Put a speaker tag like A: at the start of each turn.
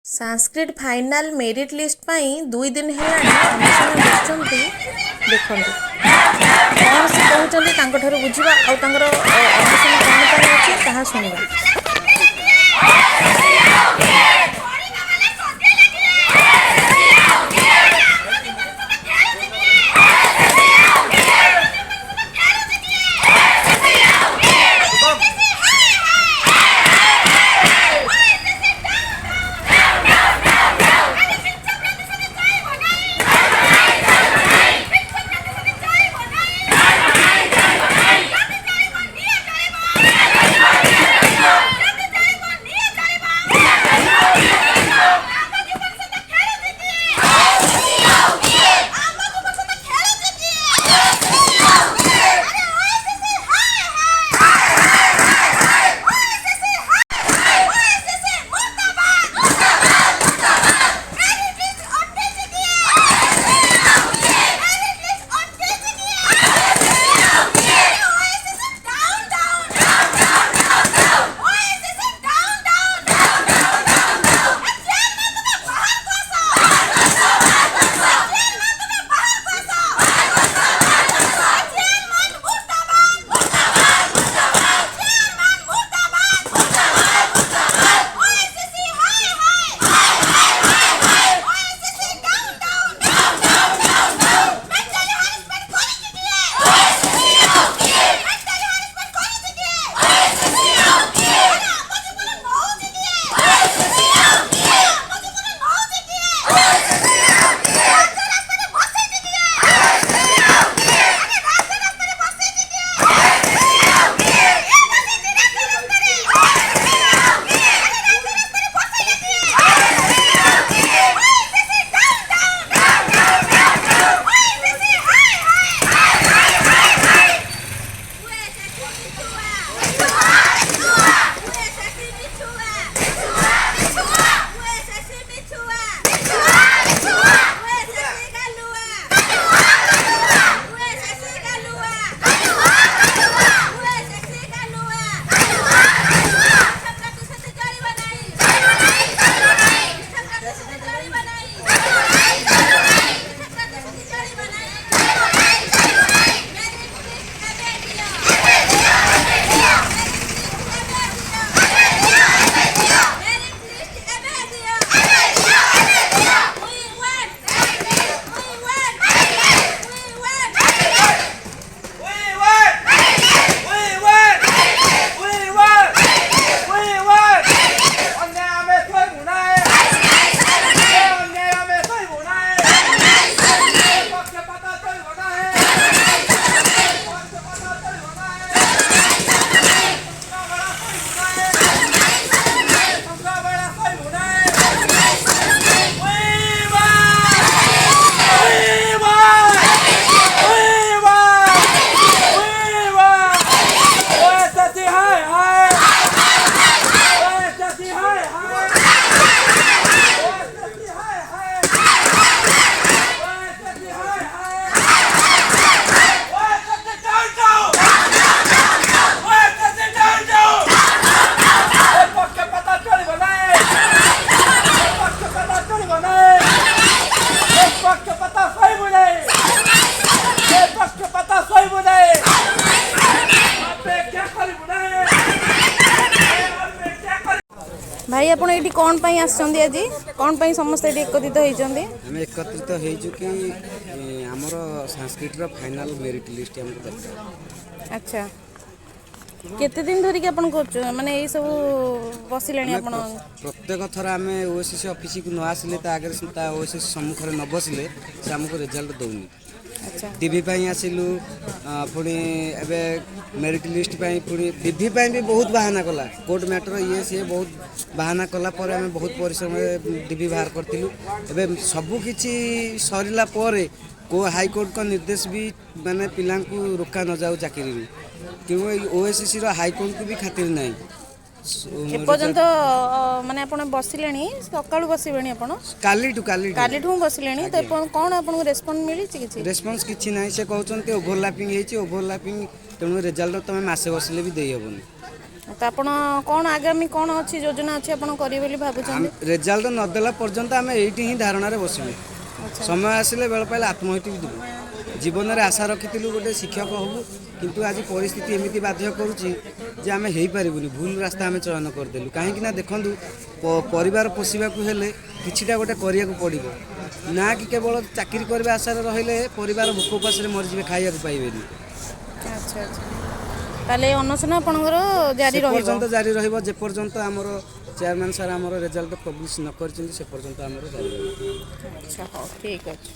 A: Sanskrit final merit list पाई 2 दिन है देखते कौन से कहते बुझा और कौन अच्छी शुणा। भाई आप ये कौन पाई आसछंदी आज कौन पाई समस्त ये एकत्रित होइछंदी?
B: हम एकत्रित होइछु कि हमर संस्कृत रो फाइनल मेरिट लिस्ट हमको दरकार।
A: अच्छा केते दिन धरि के अपन कोच माने ए सब बसिलेनी अपन
B: प्रत्येक थर हमें ओएसएस ऑफिस को न आसिले त आगे ता ओएसएस सम्मुख रे न बसिले से हमको रिजल्ट दउनी।
A: अच्छा
B: टीवी पाई आसिलु पुणी एबे मेरिट लिस्ट पाई पुणी टीवी पाई भी बहुत बहाना कला कोर्ट मैटर ये से बहुत बहाना कला पर हमें बहुत परिश्रम टीवी बाहर करथिलु। एबे सब किछि सरिला परे को हाई कोर्ट का निर्देश भी माने पिलां को रोका न जाऊ चाकरी क्यों ओएसएस रो हाई कोर्ट को भी खातिर नहीं
A: एपर्यंत माने आपण बसिलेनी सकाळू बसिबेनी आपण कालीठू बसिलेनी तो कोन आपण रेस्पॉन्स मिली छि
B: रेस्पॉन्स किछि नाही से कहउचन के ओवरलैपिंग हेछि ओवरलैपिंग तेनु रिजल्ट तमे मासे बसले भी देई हबनी।
A: ତ ଆପଣ କ'ଣ ଆଗାମୀ କ'ଣ ଅଛି ଯୋଜନା ଅଛି ଆପଣ କରିବେ ବୋଲି ଭାବୁଛନ୍ତି?
B: ରେଜଲ୍ଟ ନଦେଲା ପର୍ଯ୍ୟନ୍ତ ଆମେ ଏଇଠି ହିଁ ଧାରଣାରେ ବସିବୁ। ସମୟ ଆସିଲେ ବେଳ ପାଇଲେ ଆତ୍ମହତ୍ୟା ବି ଦେବୁ। ଜୀବନରେ ଆଶା ରଖିଥିଲୁ ଗୋଟେ ଶିକ୍ଷକ ହେବୁ, କିନ୍ତୁ ଆଜି ପରିସ୍ଥିତି ଏମିତି ବାଧ୍ୟ କରୁଛି ଯେ ଆମେ ହେଇପାରିବୁନି। ଭୁଲ ରାସ୍ତା ଆମେ ଚୟନ କରିଦେଲୁ। କାହିଁକି ନା ଦେଖନ୍ତୁ, ପରିବାର ପୋଷିବାକୁ ହେଲେ କିଛିଟା ଗୋଟେ କରିବାକୁ ପଡ଼ିବ ନା କି କେବଳ ଚାକିରି କରିବା ଆଶାରେ ରହିଲେ ପରିବାର ଭୋକ ଉପାସରେ ମରିଯିବେ, ଖାଇବାକୁ ପାଇବେନି।
A: ଆଚ୍ଛା ଆଚ୍ଛା, ତାହେଲେ ଅନଶନ ଆପଣଙ୍କର ଜାରି ରହିବ?
B: ପର୍ଯ୍ୟନ୍ତ ଜାରି ରହିବ, ଯେପର୍ଯ୍ୟନ୍ତ ଆମର ଚେୟାରମ୍ୟାନ୍ ସାର୍ ଆମର ରେଜଲ୍ଟ ପବ୍ଲିଶ ନ କରିଛନ୍ତି ସେ ପର୍ଯ୍ୟନ୍ତ ଆମର ଜାରି ରହିବ।
A: ଆଚ୍ଛା, ହଉ ଠିକ୍ ଅଛି।